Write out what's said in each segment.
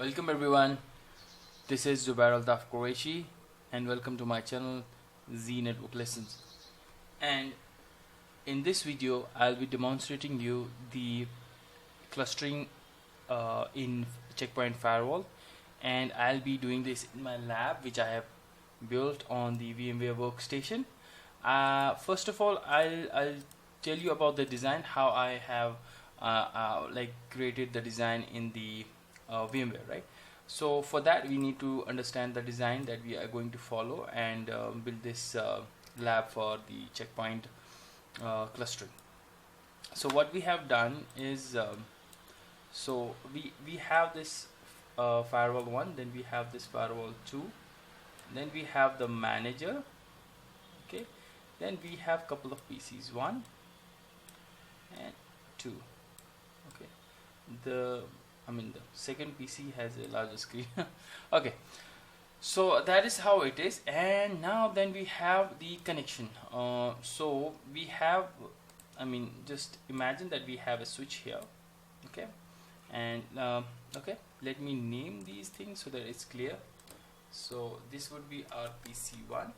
Welcome everyone, this is Zubair Altaf Qureshi and welcome to my channel Z Network Lessons. And in this video I'll be demonstrating you the clustering in Checkpoint Firewall, and I'll be doing this in my lab which I have built on the VMware workstation. First of all, I'll tell you about the design, how I have created the design in the VMware, right? So for that we need to understand the design that we are going to follow and build this lab for the checkpoint clustering. So what we have done is so we have this firewall 1, then we have this firewall 2, then we have the manager, okay, then we have couple of PCs 1 and 2, okay. The second PC has a larger screen. Okay, so that is how it is. And now then we have the connection. So we have, just imagine that we have a switch here, okay, and okay, let me name these things so that it's clear. So this would be our PC1,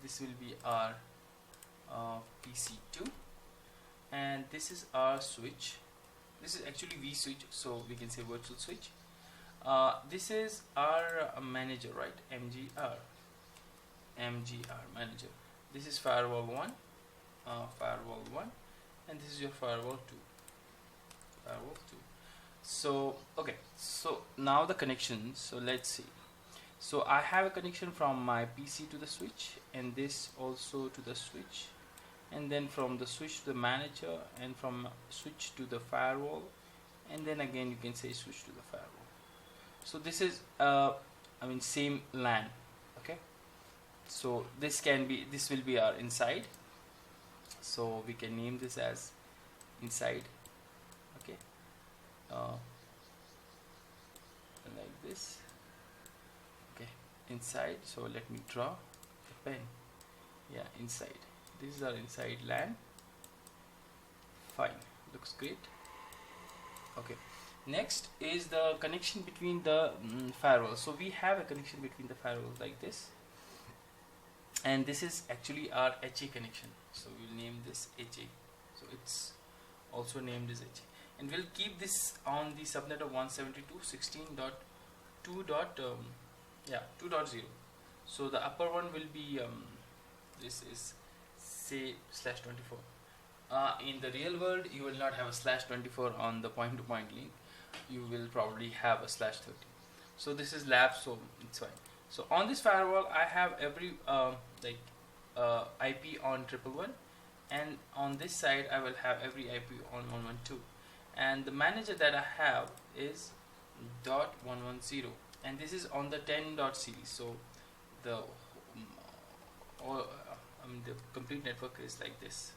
this will be our PC2, and this is our switch. This is actually vSwitch, so we can say virtual switch. This is our manager, right? MGR manager. This is firewall 1, and this is your firewall 2, So okay, so now the connections. So let's see. So I have a connection from my PC to the switch, and this also to the switch, and then from the switch to the manager, and from switch to the firewall, and then again you can say switch to the firewall. So this is same LAN, okay. So this will be our inside, so we can name this as inside, okay, like this, okay, inside. So let me draw the pen. Yeah, inside. This is our inside LAN. Fine, looks great. Okay, next is the connection between the firewalls. So we have a connection between the firewalls like this, and this is actually our HA connection. So we'll name this HA. So it's also named as HA, and we'll keep this on the subnet of 172.16.2.0. So the upper one will be this is say /24. In the real world you will not have a /24 on the point-to-point link. You will probably have a /30. So this is lab, so it's fine. So on this firewall I have every IP on 111, and on this side I will have every IP on 112, and the manager that I have is .110, and this is on the 10 series. So the the complete network is like this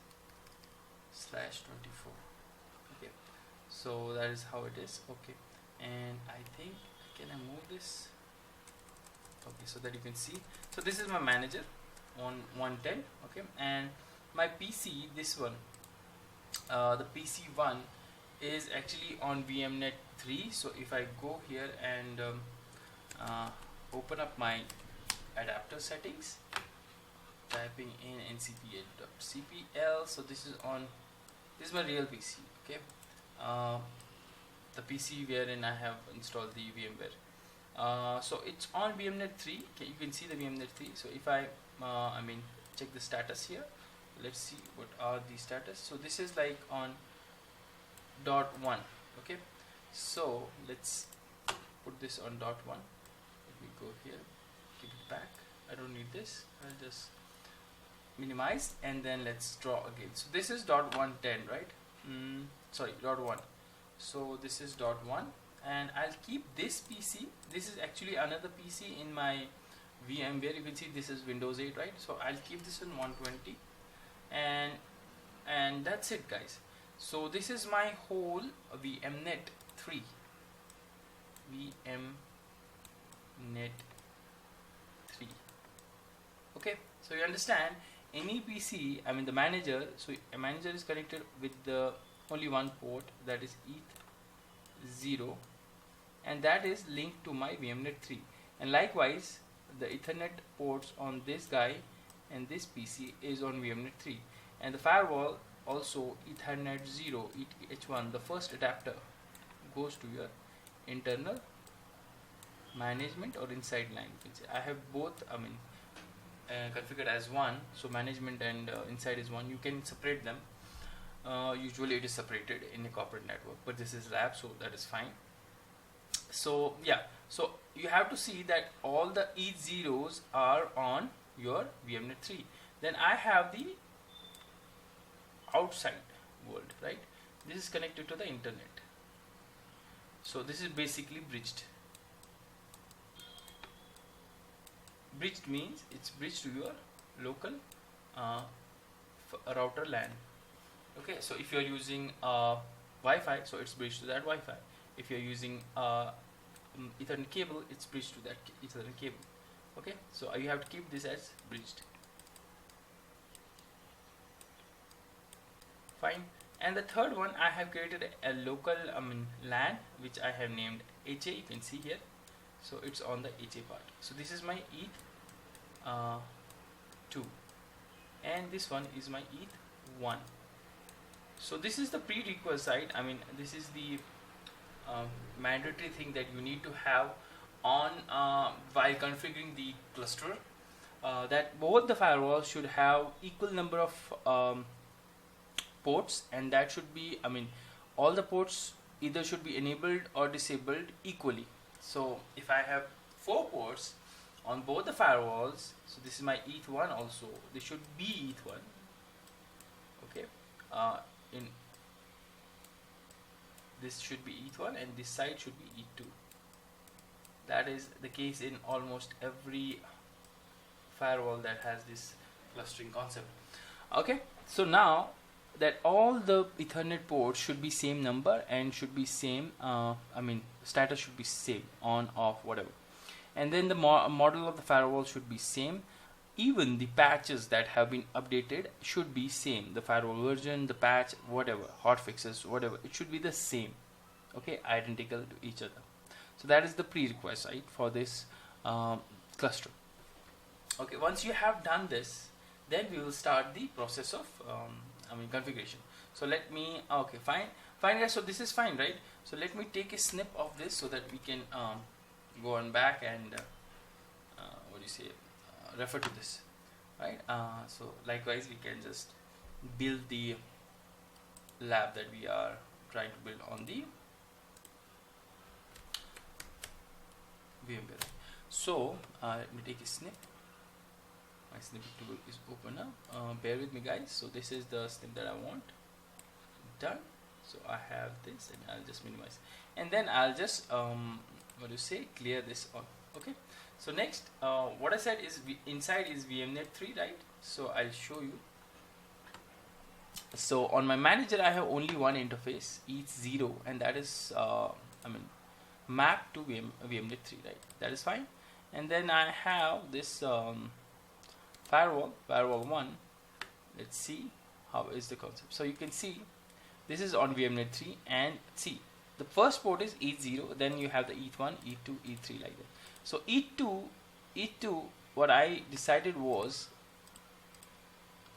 /24, okay. So that is how it is, okay. And I think, can I move this? Okay, so that you can see. So this is my manager on 110, okay, and my PC, this one, the PC1 is actually on VMnet 3. So if I go here and open up my adapter settings, typing in ncpa.cpl, so this is my real PC, okay, the PC wherein I have installed the VMware. So it's on VMnet 3. Okay, you can see the VMnet 3. So if I check the status here, let's see what are the status. So this is like on .1, okay. So let's put this on .1. Let me go here, give it back. I don't need this. I'll just minimize, and then let's draw again. So this is .110, right? Sorry, .1. So this is .1, and I'll keep this PC. This is actually another PC in my VMware. You can see this is Windows 8, right? So I'll keep this in 120, and that's it, guys. So this is my whole VMnet 3. Okay, so you understand, any PC, the manager, so a manager is connected with the only one port, that is ETH 0, and that is linked to my VMnet 3. And likewise, the Ethernet ports on this guy and this PC is on VMnet 3, and the firewall also Ethernet 0 H1, the first adapter goes to your internal management or inside line. I have both, configured as one, so management and inside is one. You can separate them. Usually it is separated in a corporate network, but this is lab, so that is fine. So yeah, so you have to see that all the E0s are on your VMnet 3. Then I have the outside world, right? This is connected to the internet, so this is basically bridged. Bridged means it's bridged to your local router LAN. Okay, so if you're using Wi-Fi, so it's bridged to that Wi-Fi. If you're using Ethernet cable, it's bridged to that Ethernet cable. Okay, so you have to keep this as bridged. Fine. And the third one, I have created a local LAN, which I have named HA. You can see here. So it's on the HA part. So this is my ETH 2, and this one is my ETH 1. So this is the prerequisite. This is the mandatory thing that you need to have on while configuring the cluster. That both the firewalls should have equal number of ports, and that should be, all the ports either should be enabled or disabled equally. So if I have 4 ports on both the firewalls, so this is my ETH1 also, this should be ETH1. Okay, in this should be ETH1 and this side should be ETH2. That is the case in almost every firewall that has this clustering concept. Okay, so now that all the Ethernet ports should be same number and should be same, status should be same, on, off, whatever. And then the model of the firewall should be same. Even the patches that have been updated should be same. The firewall version, the patch, whatever, hotfixes, whatever, it should be the same. Okay, identical to each other. So that is the prerequisite for this cluster. Okay, once you have done this, then we will start the process of configuration. So let me, okay, fine guys, so this is fine, right? So let me take a snip of this so that we can go on back and refer to this, right? So likewise we can just build the lab that we are trying to build on the VMware. So let me take a snip. My snippet tool is open now. Bear with me, guys. So this is the snip that I want. Done. So I have this, and I'll just minimize, and then I'll just clear this on. Okay. So next, what I said is inside is VMnet 3, right? So I'll show you. So on my manager, I have only one interface, ETH0, and that is mapped to VMnet 3, right? That is fine. And then I have this firewall 1. Let's see how is the concept. So you can see this is on VMnet 3, and see the first port is ETH0, then you have the ETH1, ETH2, ETH3, like that. So ETH2, what I decided was,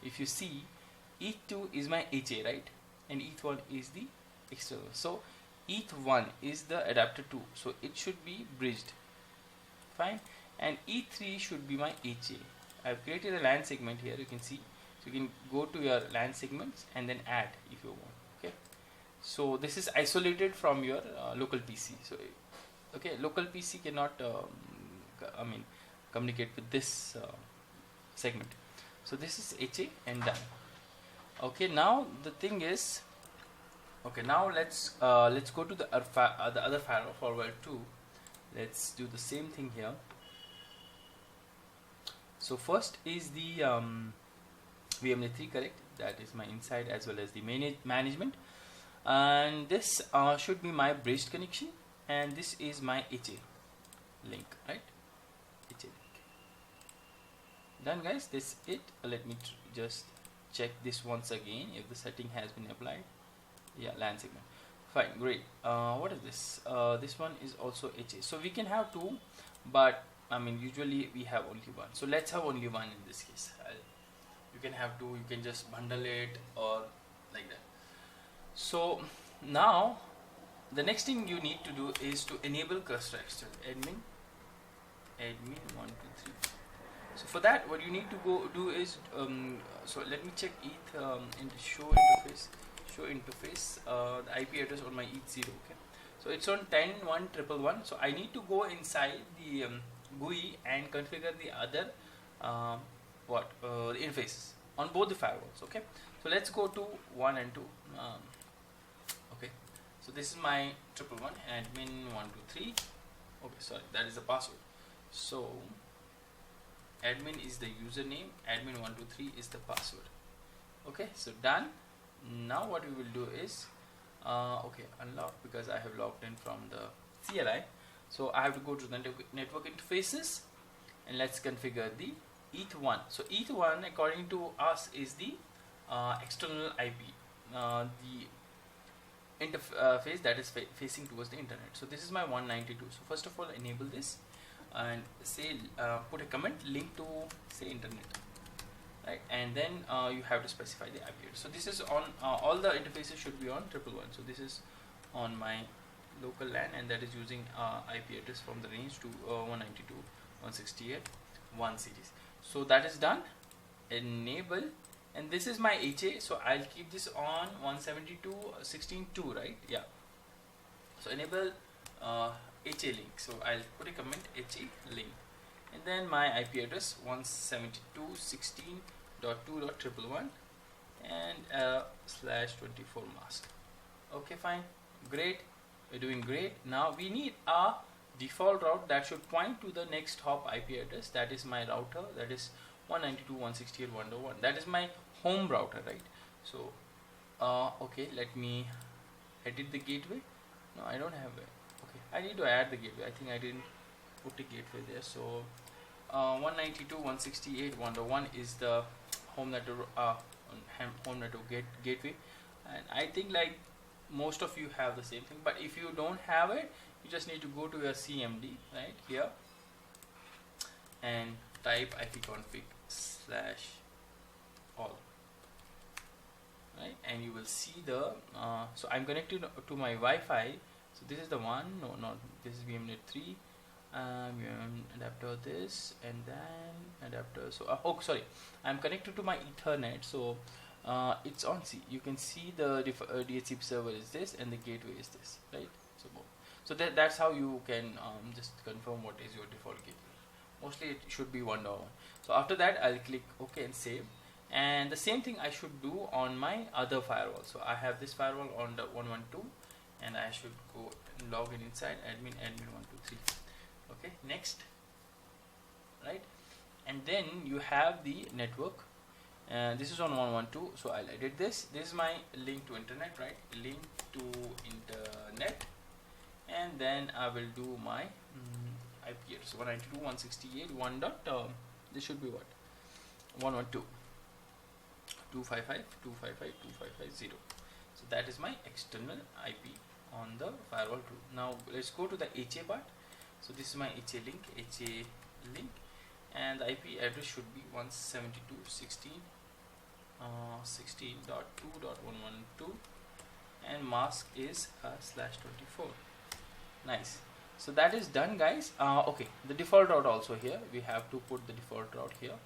if you see, ETH2 is my HA, right, and ETH1 is the external. So ETH1 is the adapter 2, so it should be bridged, fine, and ETH3 should be my HA. I've created a LAN segment here, you can see. So you can go to your LAN segments and then add if you want. Okay, so this is isolated from your local PC. So okay, local PC cannot communicate with this segment. So this is HA and done. Okay, now the thing is, okay, now let's go to the other firewall 2. Let's do the same thing here. So first is the VMnet 3, correct? That is my inside as well as the management, and this should be my bridged connection, and this is my HA link, right? HA link. Done, guys. This is it. Let me just check this once again if the setting has been applied. Yeah, LAN segment. Fine, great. What is this? This one is also HA. So we can have two, but I mean usually we have only one. So let's have only one in this case. You can have two. You can just bundle it or like that. So now the next thing you need to do is to enable cluster external admin 123. So for that, what you need to go do is so let me check ETH in the show interface the IP address on my ETH 0. Okay, so it's on 10.1.1.1. So I need to go inside the GUI and configure the other the interfaces on both the firewalls. Okay, so let's go to 1 and 2. Okay, so this is my 111 admin 123. Okay, sorry, that is the password. So admin is the username, admin 123 is the password. Okay, so done. Now what we will do is okay, unlock, because I have logged in from the CLI. So I have to go to the network interfaces and let's configure the ETH1. So ETH1 according to us is the external IP, the interface that is facing towards the internet. So this is my 192. So first of all, enable this and say put a comment link to say internet, right? And then you have to specify the IP address. So this is on all the interfaces should be on 111. So this is on my local LAN, and that is using IP address from the range to 192.168.1 series. So that is done. Enable, and this is my HA. So I'll keep this on 172.16.2, right? Yeah. So enable HA link. So I'll put a comment HA link, and then my IP address 172.16.2.111 and /24 mask. Okay, fine, great. We're doing great. Now we need a default route that should point to the next hop IP address. That is my router. That is 192.168.1.1. That is my home router, right? So okay, let me edit the gateway. No, I don't have it. Okay, I need to add the gateway. I think I didn't put the gateway there. So 192.168.1.1 is the home network gateway, and I think like most of you have the same thing, but if you don't have it, you just need to go to your CMD right here and type ipconfig/all, right, and you will see the so I'm connected to my Wi-Fi. So this is the one, no, not this is VMnet 3, adapter this, and then adapter. So oh sorry, I'm connected to my Ethernet. So it's on C. You can see the DHCP server is this and the gateway is this, right? So that's how you can just confirm what is your default gateway. Mostly it should be 1.1. So after that I'll click OK and save, and the same thing I should do on my other firewall. So I have this firewall on the 112, and I should go and log in inside admin 123. Okay, next, right, and then you have the network. This is on 112, so I'll edit this. This is my link to internet, right? Link to internet, and then I will do my IP address 192.168.1. This should be what? 112.255.255.255.0. So that is my external IP on the firewall 2. Now let's go to the HA part. So this is my HA link, and the IP address should be 172.16.2.112, and mask is /24. Nice. So that is done, guys. Okay, the default route also here. We have to put the default route here.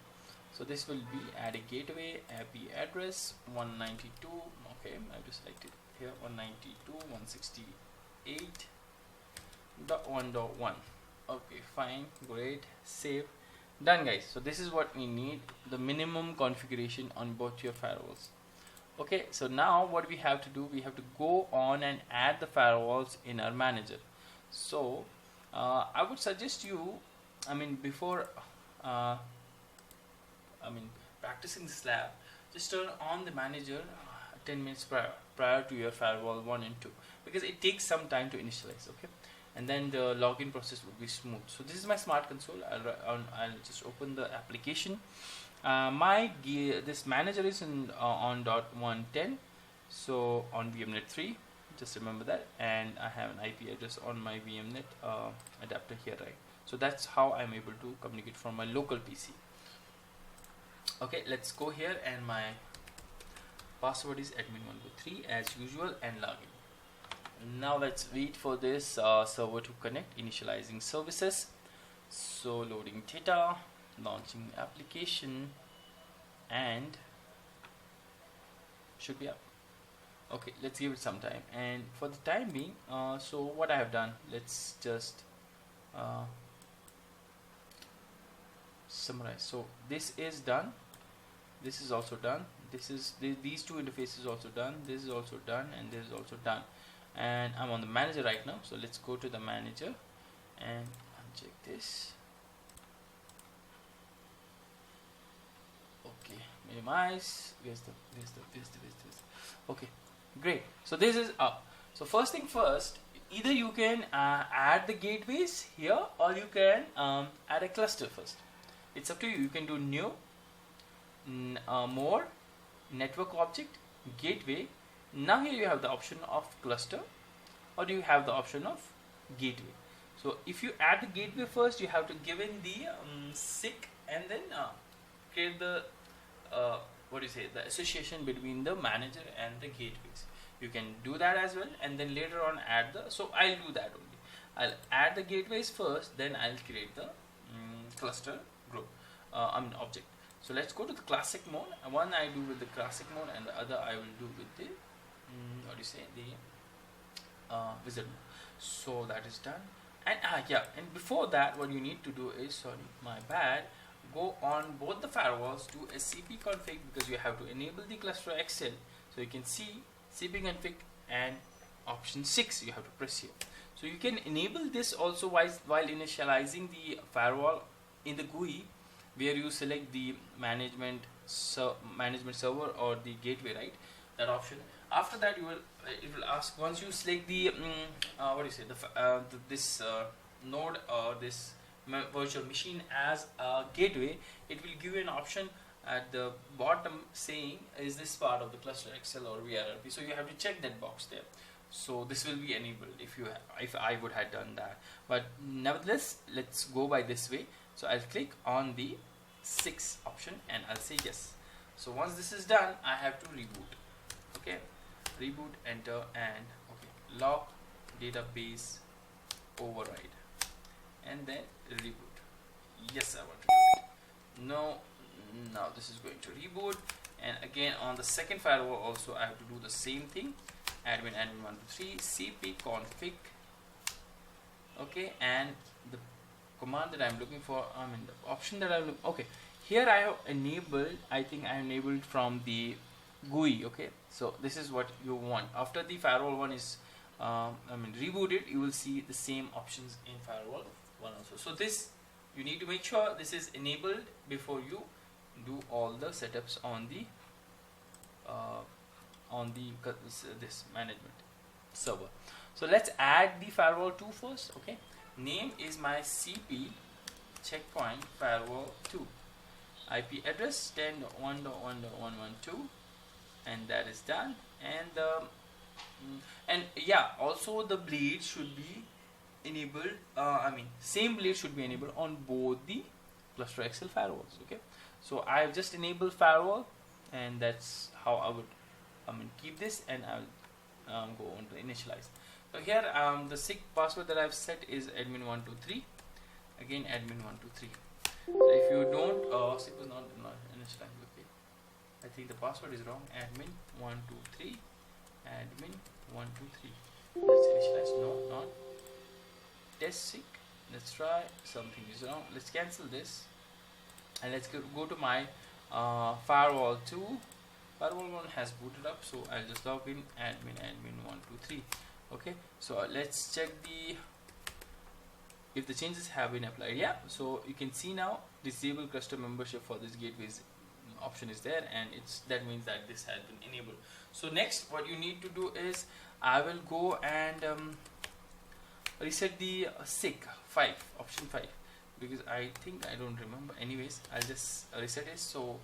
So this will be add a gateway IP address 192. Okay, I have to select it here 192.168.1.1. Okay, fine, great, save, done, guys. So this is what we need, the minimum configuration on both your firewalls. Okay, so now what we have to do, we have to go on and add the firewalls in our manager. So I would suggest you, I mean, before practicing this lab, just turn on the manager 10 minutes prior to your firewall 1 and 2, because it takes some time to initialize. Okay, and then the login process will be smooth. So this is my smart console. I'll just open the application. This manager is on .110, so on VMnet 3. just remember that, and I have an IP address on my VMnet adapter here, right? So that's how I'm able to communicate from my local PC. Okay, let's go here, and my password is admin123 as usual, and login. Now let's wait for this server to connect, initializing services. So loading data, launching application, and should be up. Okay, let's give it some time, and for the time being, so what I have done, let's just summarize. So this is done, this is also done, this is these two interfaces also done, this is also done, and this is also done, and I'm on the manager right now. So let's go to the manager and uncheck this. Okay, minimize. Where's the okay, great. So this is up. So first thing first, either you can add the gateways here, or you can add a cluster first. It's up to you. You can do new, more, network object, gateway. Now here you have the option of cluster, or do you have the option of gateway? So if you add the gateway first, you have to give in the SIG, and then create the the association between the manager and the gateways. You can do that as well, and then later on add the, so I'll do that only. I'll add the gateways first, then I'll create the cluster group, object. So let's go to the classic mode. One I do with the classic mode, and the other I will do with the the wizard mode. So that is done. And and before that, what you need to do is, go on both the firewalls, do a cp config, because you have to enable the cluster XL. So you can see cp config and option 6 you have to press here. So you can enable this also while initializing the firewall in the GUI, where you select the management server or the gateway, right? That option. After that, it will ask, once you select the this node or this virtual machine as a gateway, it will give you an option at the bottom saying, is this part of the cluster XL or VRRP? So you have to check that box there. So this will be enabled if I would have done that. But nevertheless, let's go by this way. So I'll click on the 6 option and I'll say yes. So once this is done, I have to reboot. Okay, reboot, enter, and okay, lock database override, and then reboot. Yes, I want to do it. No, now this is going to reboot, and again on the second firewall also I have to do the same thing. Admin123 cp config. Okay, and the command that I'm looking for, the option that I'm looking. Okay, here I have enabled. I think I enabled from the GUI. Okay, so this is what you want. After the firewall one is rebooted, you will see the same options in firewall one also. So this, you need to make sure this is enabled before you do all the setups on the this management server. So let's add the firewall 2 first. Okay, name is my CP checkpoint firewall 2, IP address 10.1.1.112, and that is done. And also the blade should be enabled. Same blade should be enabled on both the cluster XL firewalls. Okay, so I have just enabled firewall, and that's how I would keep this, and I'll go on to initialize. So here the SIG password that I've set is admin123. Again, admin123. So if you don't, SIG was not initialized. Okay, I think the password is wrong. Admin123. Admin123. Let's initialize. No, not test SIG. Let's try. Something is wrong. Let's cancel this, and let's go to my firewall 2. Firewall 1 has booted up, so I'll just log in admin123. Okay, so let's check if the changes have been applied. Yeah, so you can see now disable custom membership for this gateways option is there, and that means that this has been enabled. So next, what you need to do is I will go and reset the SIG 5 option 5, because I think I don't remember. Anyways, I'll just reset it. So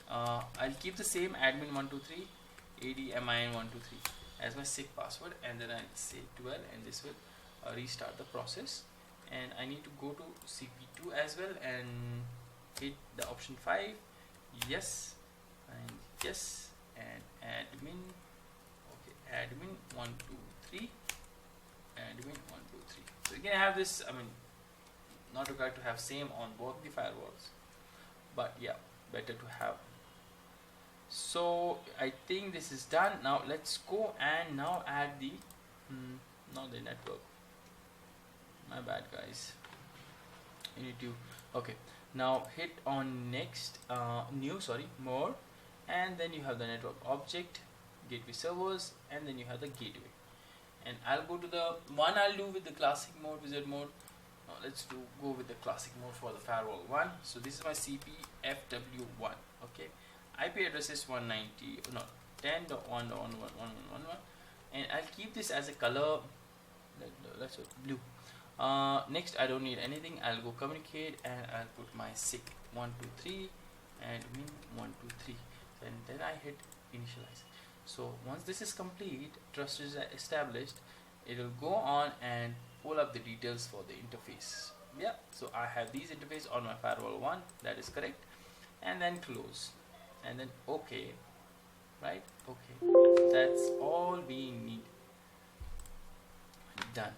I'll keep the same admin123 admin123. as my SIG password, and then I'll say 12, and this will restart the process. And I need to go to cp2 as well and hit the option 5, yes, and yes, and admin, okay, admin 123, admin 123. So you can have this, I mean, not required to have same on both the firewalls, but yeah, better to have. So I think this is done. Now let's go and now add the not the network, my bad guys, you need to, okay, now hit on next, new, sorry, more, and then you have the network object, gateway servers, and then you have the gateway. And I'll go to the one I'll do with the classic mode, wizard mode. Now let's go with the classic mode for the firewall 1. So this is my CPFW1. Okay, IP address is 190, no, 10.1.1.1.1.1, and I'll keep this as a color, let's say blue. Next, I don't need anything. I'll go communicate, and I'll put my SIG 123 and min 123, and then I hit initialize. So once this is complete, trust is established, it will go on and pull up the details for the interface. Yeah, so I have these interface on my firewall 1, that is correct, and then close, and then okay, right? Okay, that's all we need. Done.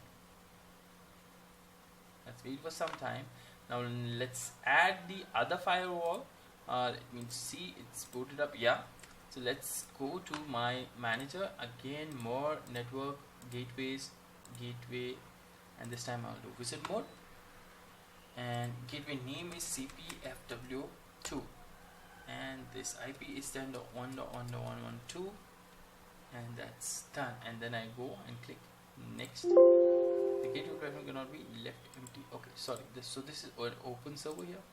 Let's wait for some time. Now let's add the other firewall. Let me see, it's booted up. Yeah, so let's go to my manager again, more, network, gateways, gateway, and this time I'll do wizard mode, and gateway name is CPFW2, and this IP is 10.1.1.112, and that's done. And then I go and click next. The gateway platform cannot be left empty. Okay, sorry, this is an open server here.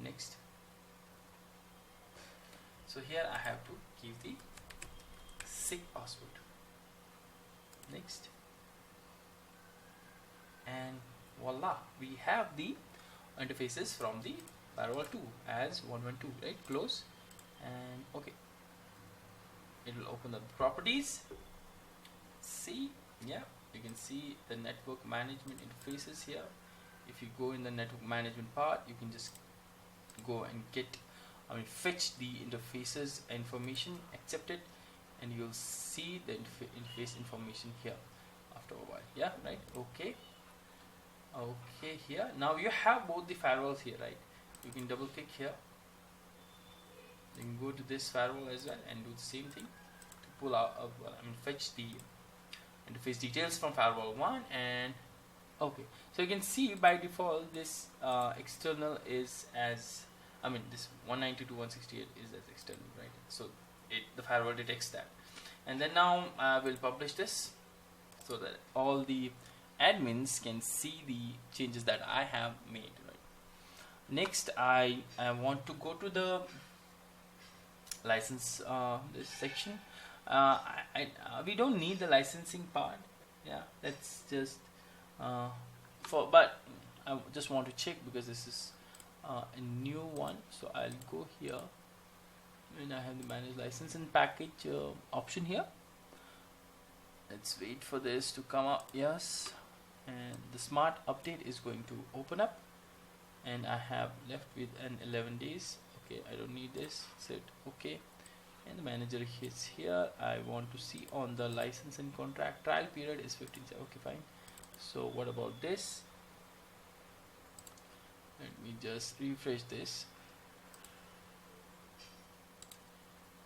Next. So here I have to give the SIG password. Next. And voila, we have the interfaces from the firewall 2 as 112, right? Close, and okay, it will open the properties. See, yeah, you can see the network management interfaces here. If you go in the network management part, you can just go and get, I mean, fetch the interfaces information, accept it, and you'll see the interface information here after a while. Yeah, right? Okay. Okay, here now you have both the firewalls here, right? You can double click here, you can go to this firewall as well and do the same thing to pull out, I mean, fetch the interface details from firewall 1. And okay, so you can see by default this external is as, I mean, this 192.168 is as external, right? So the firewall detects that. And then now we'll publish this so that all the admins can see the changes that I have made, right? Next, I want to go to the license this section. We don't need the licensing part. Yeah, let's just but I just want to check because this is a new one. So I'll go here and I have the manage license and package option here. Let's wait for this to come up. Yes, and the smart update is going to open up, and I have left with an 11 days. Okay, I don't need this. Set okay, and the manager is here. I want to see on the license and contract trial period is 15. Okay, fine. So what about this? Let me just refresh this.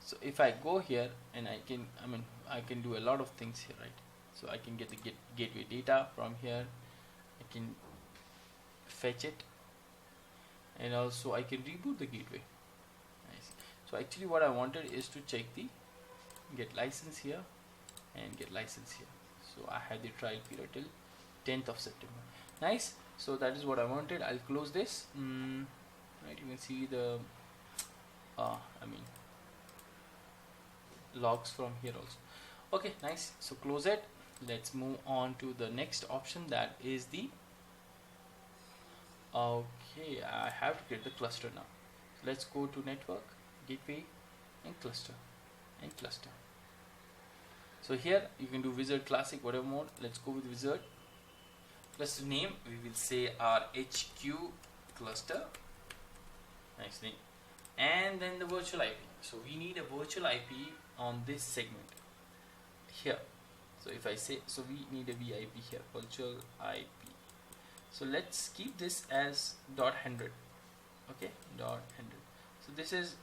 So if I go here and I can do a lot of things here, right? So I can get the gateway data from here. I can fetch it, and also I can reboot the gateway. Nice. So actually what I wanted is to check the get license here and get license here. So I had the trial period till 10th of September. Nice. So that is what I wanted. I'll close this. Right, you can see the logs from here also. Okay, nice. So close it. Let's move on to the next option, that is the okay, I have to create the cluster now. So let's go to network, gateway, and cluster, So here you can do wizard, classic, whatever mode. Let's go with wizard. Cluster name we will say our HQ cluster, nice name, and then the virtual IP. So we need a virtual IP on this segment here. So if I say, so we need a VIP here, virtual IP. So let's keep this as .100. Okay, .100. So this is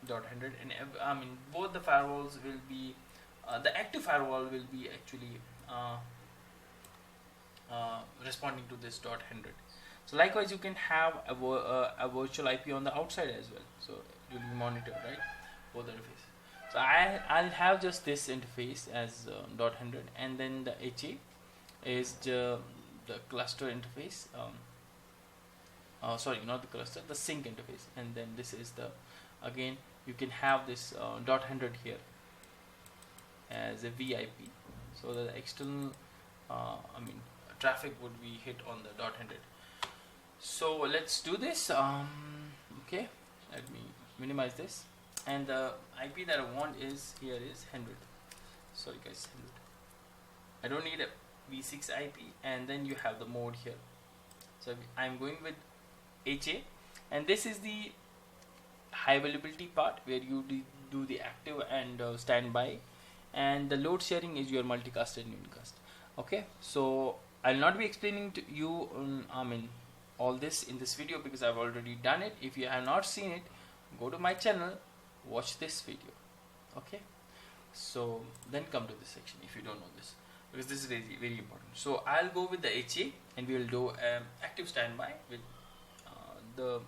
.100, and I mean both the firewalls will be the active firewall will be actually responding to this .100. So likewise you can have a virtual IP on the outside as well, so it will be monitored, right, both the interface. So I'll have just this interface as .100, and then the HA is the cluster interface, sorry, not the cluster, the sync interface, and then this is the, again you can have this .100 here as a VIP, so that the external I mean traffic would be hit on the .100. So let's do this. Okay, let me minimize this, and the IP that I want is here is 100. Sorry guys, 100. I don't need a v6 IP, and then you have the mode here. So I'm going with HA, and this is the high availability part where you do the active and standby, and the load sharing is your multicast and unicast. Okay, so I'll not be explaining to you I mean all this in this video because I've already done it. If you have not seen it, go to my channel, watch this video. Okay, so then come to this section if you don't know this, because this is very, very important. So I'll go with the HA, and we will do active standby with the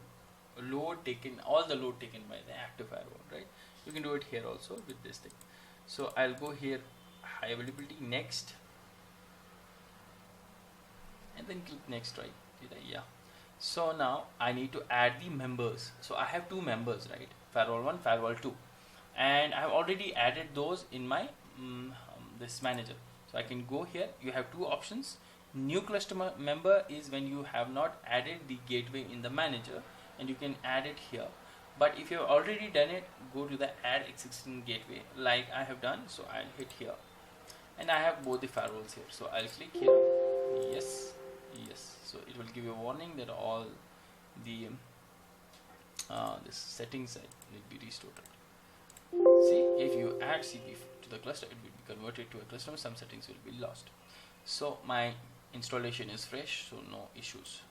load taken, all the load taken by the active firewall, right? You can do it here also with this thing. So I'll go here, high availability, next, and then click next, right? Yeah. So now I need to add the members. So I have two members, right? Firewall 1, Firewall 2, and I have already added those in my this manager. So I can go here. You have two options. New cluster member is when you have not added the gateway in the manager, and you can add it here. But if you have already done it, go to the add existing gateway like I have done. So I'll hit here, and I have both the firewalls here. So I'll click here, yes, yes. So it will give you a warning that all the this settings will be restored. See, if you add CP to the cluster, it will be converted to a cluster. Some settings will be lost. So my installation is fresh, so no issues.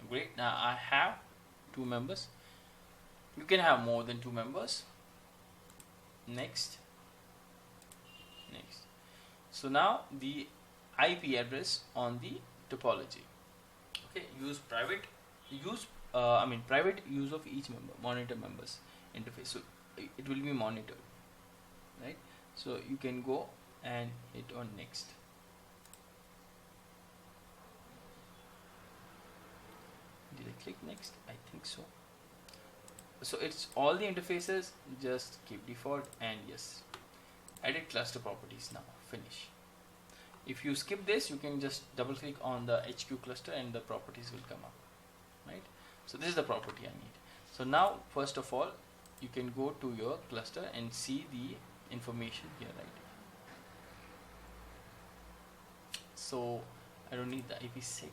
Great. Now I have two members. You can have more than two members. Next. Next. So now the IP address on the topology. Okay. Use private. Use private use of each member. Monitor members interface. So it will be monitored, right? So you can go and hit on next. Did I click next? I think so. So it's all the interfaces, just keep default, and yes, edit cluster properties. Now finish. If you skip this, you can just double click on the HQ cluster and the properties will come up, right? So this is the property I need. So now first of all, you can go to your cluster and see the information here, right? So I don't need the IP set.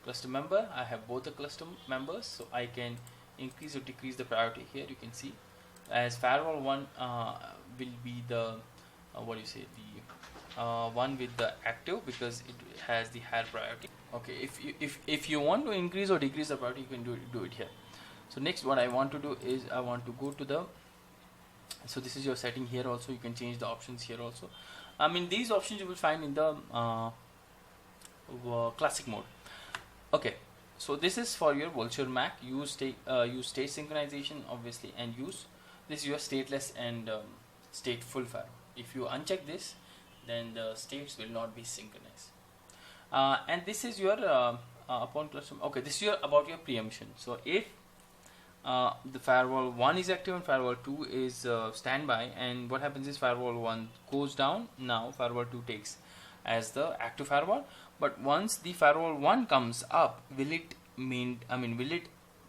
Cluster member, I have both the cluster members, so I can increase or decrease the priority here. You can see as firewall 1 will be the one with the active, because it has the higher priority. Okay, if you want to increase or decrease the priority, you can do it here. So next, what I want to do is I want to go to the, so this is your setting here also. You can change the options here also. I mean, these options you will find in the classic mode. Okay, so this is for your virtual Mac. Use state synchronization obviously, and use this is your stateless and stateful file. If you uncheck this, then the states will not be synchronized. And this is your upon cluster. Okay, this is your about your preemption. So if the firewall 1 is active and firewall 2 is standby, and what happens is firewall 1 goes down, now firewall 2 takes as the active firewall. But once the firewall 1 comes up, will it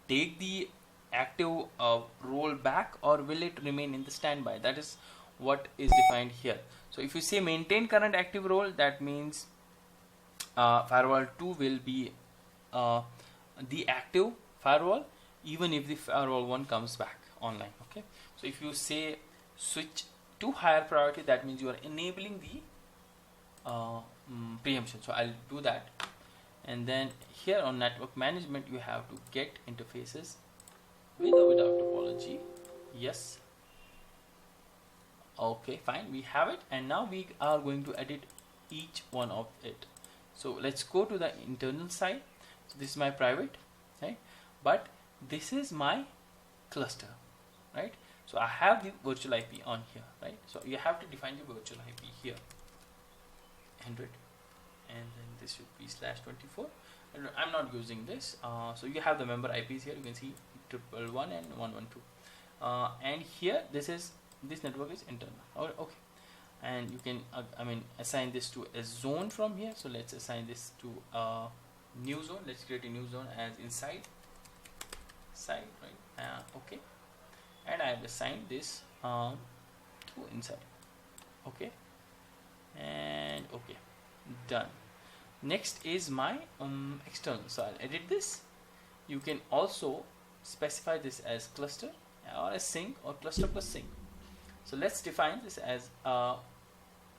take the active rollback, or will it remain in the standby? That is what is defined here. So if you say maintain current active role, that means firewall 2 will be the active firewall even if the firewall 1 comes back online. Okay, so if you say switch to higher priority, that means you are enabling the preemption. So I'll do that. And then here on network management, you have to get interfaces with or without topology. Yes. Okay, fine, we have it. And now we are going to edit each one of it. So let's go to the internal side. So this is my private, right? But this is my cluster, right? So I have the virtual IP on here, right? So you have to define the virtual IP here, 100, and then this should be /24. And I'm not using this. So you have the member IPs here. You can see 111 and 112. And here this network is internal. Okay. And you can assign this to a zone from here. So let's assign this to a new zone. Let's create a new zone as inside side, right? Okay, and I have assigned this to inside. Okay, and okay, done. Next is my external. So I'll edit this. You can also specify this as cluster or a sync or cluster plus sync. So let's define this as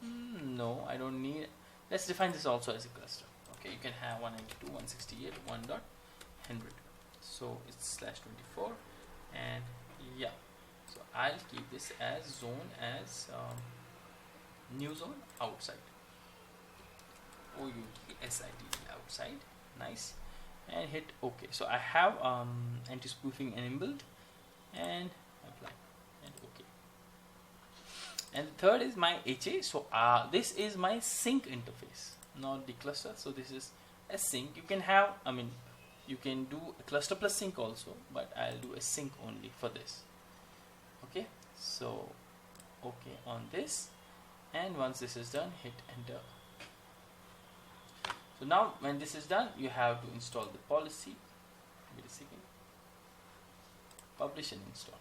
no, I don't need. Let's define this also as a cluster. Okay, you can have 192.168.1.100. So it's /24, and yeah. So I'll keep this as zone as new zone outside. OUTSID outside. Nice. And hit OK. So I have anti-spoofing enabled, and apply and OK. And the third is my HA. So this is my sync interface, not the cluster. So this is a sync. You can have, you can do a cluster plus sync also, but I'll do a sync only for this. Okay, so okay on this, and once this is done, hit enter. So now when this is done, you have to install the policy. Wait a second. Publish and install.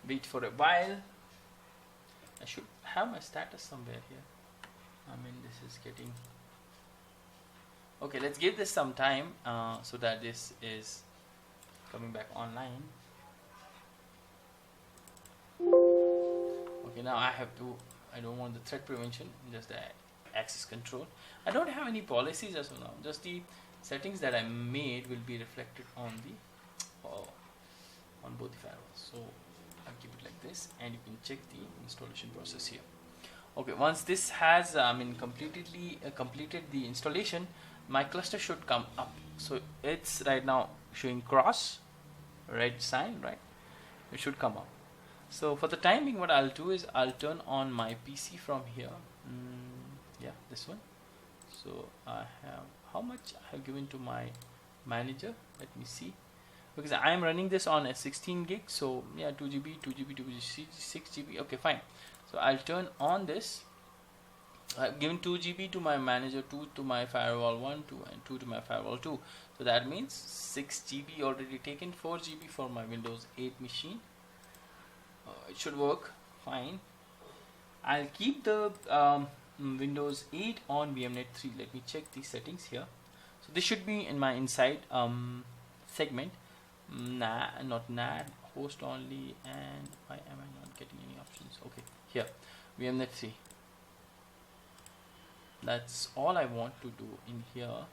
Wait for a while. I should have my status somewhere here. This is getting okay. Let's give this some time so that this is coming back online. Okay, now I don't want the threat prevention, just the access control. I don't have any policies as of now. Just the settings that I made will be reflected on the on both the firewalls. So I'll keep it like this, and you can check the installation process here. Okay, once this has completed the installation, my cluster should come up. So it's right now showing cross red sign, right? It should come up. So for the time being, what I'll do is I'll turn on my PC from here. Yeah, this one. So I have, how much I have given to my manager, let me see, because I am running this on a 16 gig. So yeah, 2 GB, 2 GB, 2 GB, 6 GB. Okay, fine. So I'll turn on this. I've given 2 GB to my manager, 2 to my firewall 1, 2 and 2 to my firewall 2. So that means 6 GB already taken, 4 GB for my Windows 8 machine. It should work fine. I'll keep the Windows 8 on VMnet 3. Let me check the settings here. So this should be in my inside segment. Not NAT, host only, and why am I not getting any options? Okay, here, VMnet 3. That's all I want to do in here.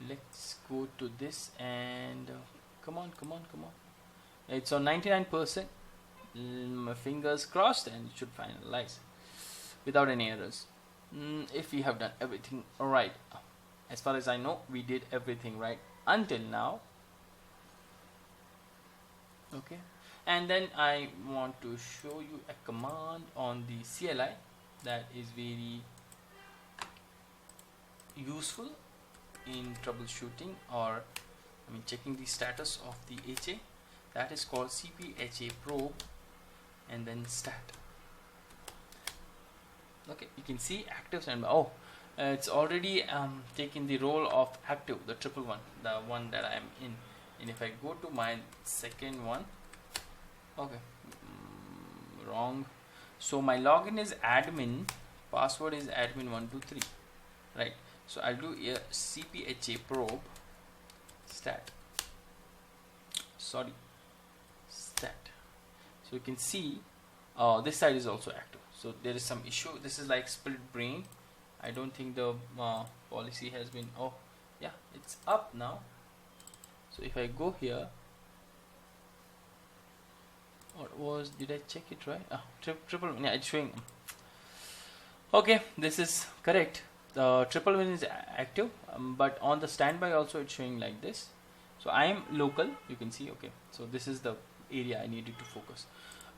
Let's go to this and come on. It's on 99%. My fingers crossed, and it should finalize without any errors. If we have done everything right, as far as I know, we did everything right until now. Okay, and then I want to show you a command on the CLI that is very useful in troubleshooting or checking the status of the HA. That is called cpha probe and then stat. Okay, you can see active standby. Oh, It's already taken the role of active, the triple one, the one that I am in. And if I go to my second one, okay, wrong. So my login is admin, password is admin123, right? So I'll do a cpha probe stat, sorry, stat. So you can see this side is also active, so there is some issue. This is like split brain. I don't think the policy has been, oh yeah, it's up now. So if I go here, what was, did I check it right? Triple, yeah, it's showing. Okay, this is correct. The triple win is active, but on the standby also it's showing like this. So I am local, you can see. Okay, so this is the area I needed to focus,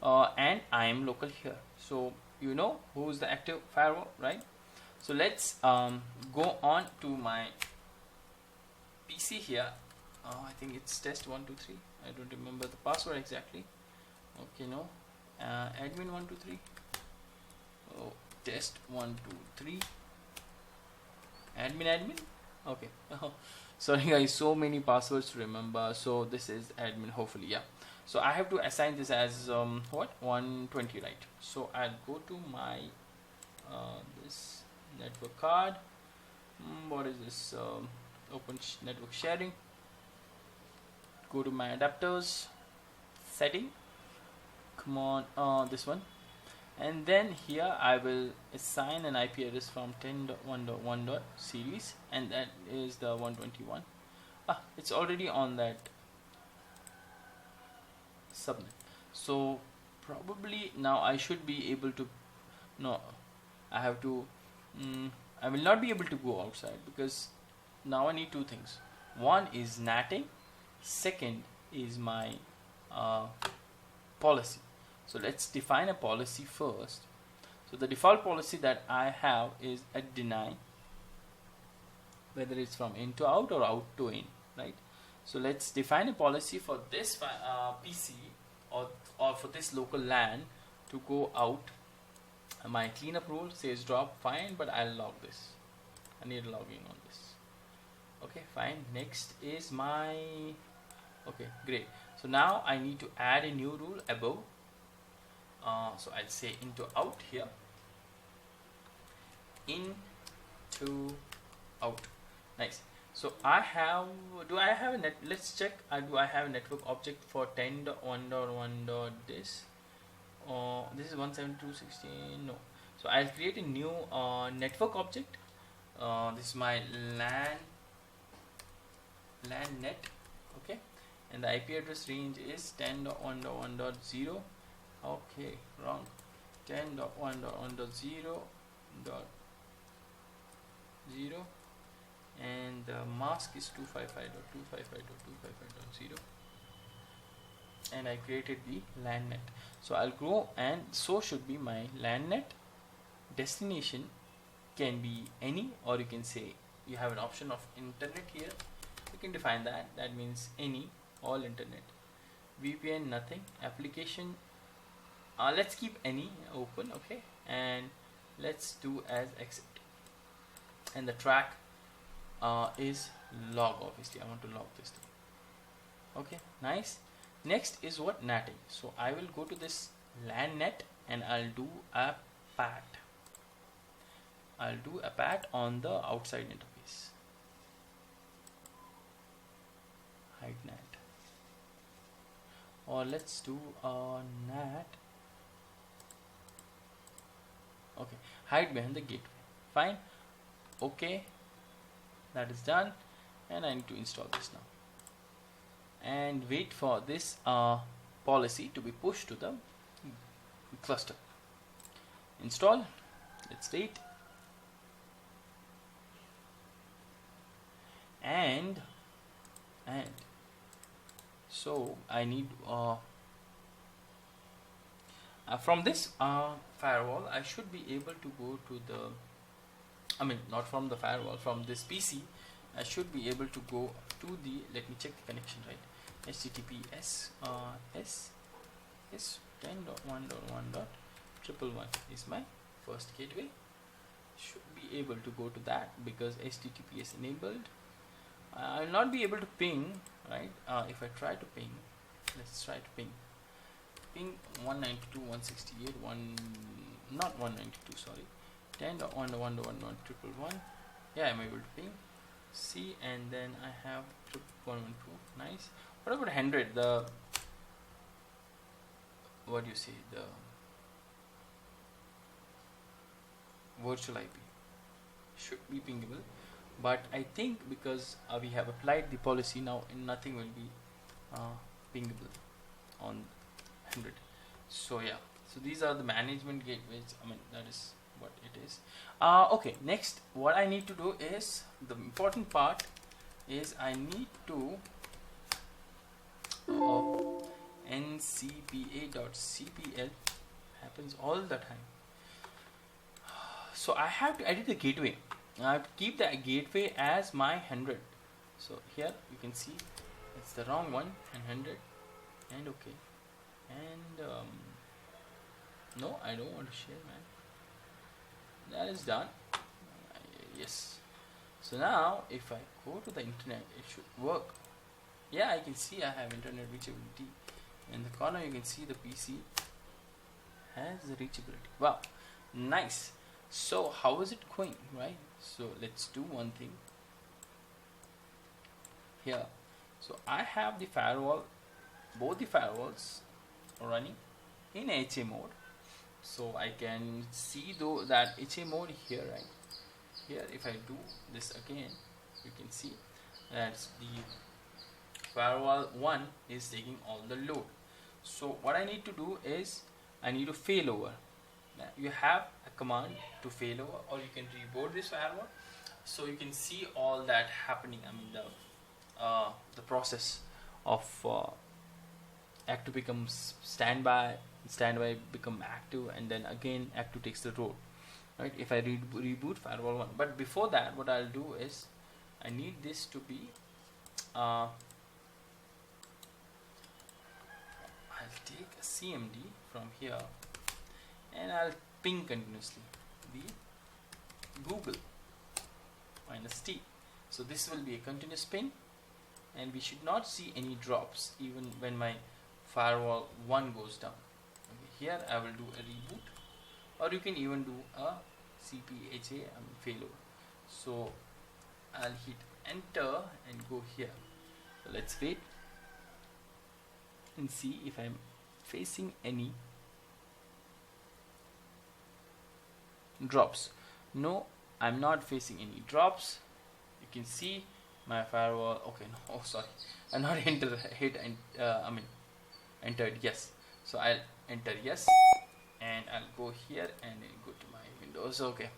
and I am local here. So you know who's the active firewall, right? So let's go on to my PC here. I think it's test123. I don't remember the password exactly. Okay, no, admin123. Oh, test123. Admin. Okay. Sorry guys, so many passwords to remember. So this is admin, hopefully, yeah. So I have to assign this as what, 120, right? So I'll go to my this network card. What is this? Open network sharing. Go to my adapters setting. Come on, this one. And then here I will assign an IP address from 10.1.1. series, and that is the 121. It's already on that subnet. So probably now I should be able to, no, I have to, I will not be able to go outside, because now I need two things. One is natting, second is my policy. So let's define a policy first. So the default policy that I have is a deny, whether it's from in to out or out to in, right? So let's define a policy for this PC or for this local LAN to go out. My cleanup rule says drop, fine, but I'll log this. I need logging on this. Okay, fine. Next is my, okay, great. So now I need to add a new rule above. So I'll say into out here, in to out. Nice. So I have, do I have a net, let's check, do I have a network object for 10.1.1. This is 172.16, no. So I'll create a new network object. This is my LAN net, okay, and the IP address range is 10.1.1.0. Okay, wrong. 10.1.1.0.0, and the mask is 255.255.255.0, and I created the LAN net. So I'll go, and so should be my LAN net. Destination can be any, or you can say you have an option of internet here. You can define that. That means any, all internet. VPN, nothing. Application, let's keep any open, okay, and let's do as accept. And the track is log, obviously I want to log this thing. Okay, nice. Next is what, natting. So I will go to this LAN net and I'll do a pat. I'll do a pat on the outside interface. Hide NAT, or let's do a NAT. Okay, hide behind the gateway. Fine. Okay, that is done, and I need to install this now and wait for this policy to be pushed to the cluster. Install. Let's wait. And so I need from this firewall I should be able to go to the, I mean not from the firewall, from this PC I should be able to go to the, let me check the connection, right, https s 10.1.1.111 is my first gateway. Should be able to go to that because HTTP is enabled. I will not be able to ping, right? If I try to ping, let's try to ping 192.168 not 192, sorry, 10.1.1.1.1.111. Yeah, I'm able to ping. See, and then I have 112. Nice. What about 100? The what do you say? The virtual IP should be pingable, but I think because we have applied the policy now, nothing will be pingable on 100. So yeah, so these are the management gateways. I mean, that is what it is. Okay, next what I need to do is, the important part is I need to ncpa.cpl happens all the time. So I have to edit the gateway. I have to keep the gateway as my 100. So here you can see it's the wrong one, and 100, and okay, and no, I don't want to share, man. That is done. Yes. So now if I go to the internet, it should work. Yeah, I can see I have internet reachability. In the corner you can see the PC has the reachability. Wow, nice. So how is it going, right? So let's do one thing here. So I have the firewall, both the firewalls running in HA mode. So I can see though that HA mode here, right? Here if I do this again, you can see that the firewall 1 is taking all the load. So what I need to do is I need to failover. Now you have a command to failover, or you can reboot this firewall, so you can see all that happening. I mean the process of active becomes standby, standby become active, and then again active takes the role, right? If I reboot firewall 1, but before that what I'll do is I need this to be I'll take a CMD from here and I'll ping continuously the Google -T. So this will be a continuous ping, and we should not see any drops even when my firewall 1 goes down. Okay, here I will do a reboot, or you can even do a CPHA failover. So I'll hit enter and go here. So let's wait and see if I'm facing any drops. No, I'm not facing any drops. You can see my firewall. Okay, no, oh sorry, I'm not entered yes. So I'll enter yes, and I'll go here and go to my Windows. Okay,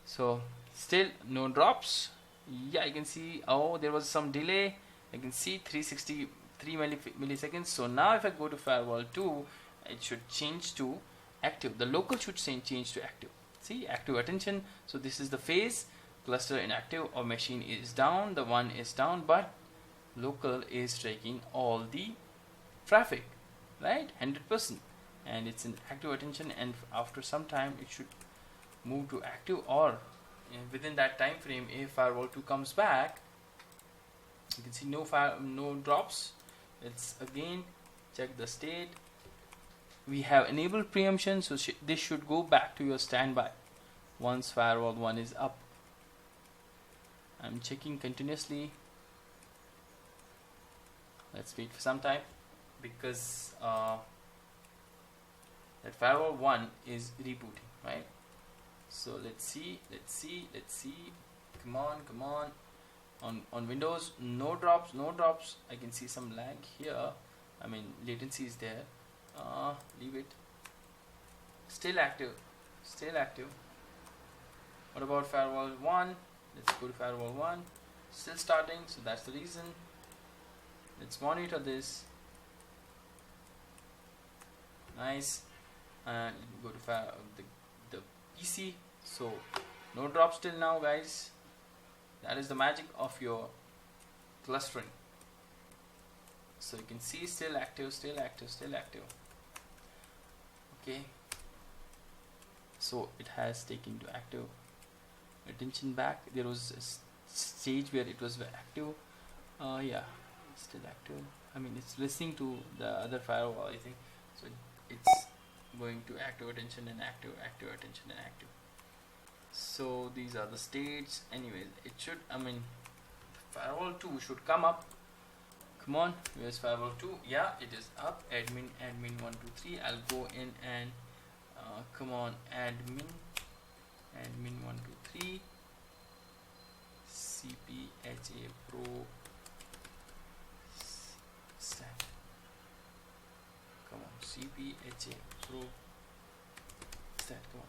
so still no drops. Yeah, you can see, oh, there was some delay. I can see 363 milliseconds. So now if I go to firewall 2, it should change to active. The local should change to active. See, active attention. So this is the phase. Cluster inactive or machine is down. The one is down, but local is taking all the traffic, right? 100%, and it's in active attention. And after some time, it should move to active, or within that time frame, if firewall 2 comes back, you can see no drops. Let's again check the state. We have enabled preemption, so this should go back to your standby once firewall 1 is up. I'm checking continuously. Let's wait for some time, because that firewall 1 is rebooting, right? So let's see. Come on. On Windows, no drops. I can see some lag here. I mean, latency is there. Leave it. Still active. What about firewall 1? Let's go to firewall 1. Still starting, so that's the reason. Let's monitor this. Nice. And go to the PC. So no drops till now, guys. That is the magic of your clustering. So you can see still active. Okay, so it has taken to active. attention back. There was a stage where it was active. Yeah, it's still active. I mean, it's listening to the other firewall, I think. So it's going to active attention and active attention and active. So these are the states. Anyways, it should, I mean, firewall 2 should come up. Come on, where's firewall 2? Yeah, it is up. Admin 123. I'll go in and come on, admin 123 CPHA Pro stat. Come on, CPHA Pro stat. Come on.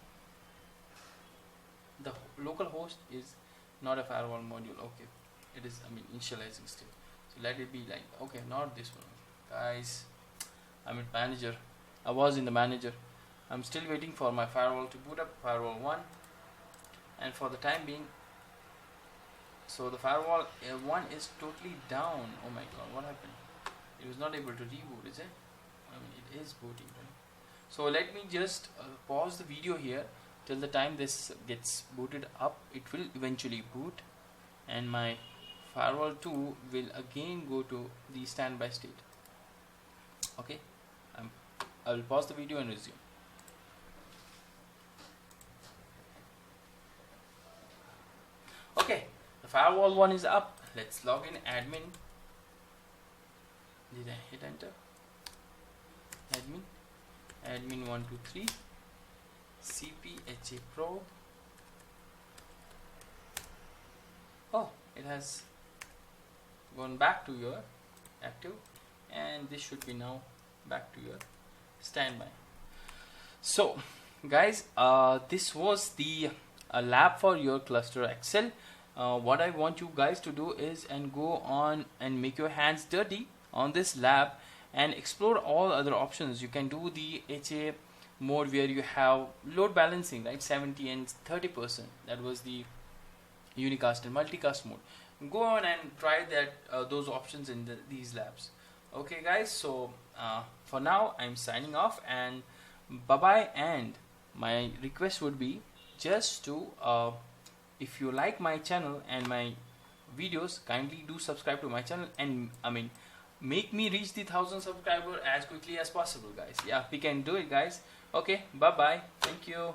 The local host is not a firewall module. Okay, it is, I mean, initializing still. So let it be like, okay, not this one, guys. I'm in manager. I was in the manager. I'm still waiting for my firewall to boot up, firewall 1, and for the time being, so the firewall 1 is totally down. Oh my god, what happened? It was not able to reboot, is it? I mean, it is booting, right? So let me just pause the video here till the time this gets booted up. It will eventually boot, and my firewall 2 will again go to the standby state. Okay, I will pause the video and resume. Okay, the firewall 1 is up. Let's log in. Admin. Did I hit enter? Admin 123 CPHA Pro. Oh, it has gone back to your active, and this should be now back to your standby. So guys, this was the lab for your cluster Excel. What I want you guys to do is and go on and make your hands dirty on this lab and explore all other options. You can do the HA mode where you have load balancing, right? 70 and 30%. That was the unicast and multicast mode. Go on and try that those options in these labs. Okay guys, so for now I'm signing off, and bye bye. And my request would be just to if you like my channel and my videos, kindly do subscribe to my channel, and I mean, make me reach the 1000 subscriber as quickly as possible, guys. Yeah, we can do it, guys. Okay, bye bye. Thank you.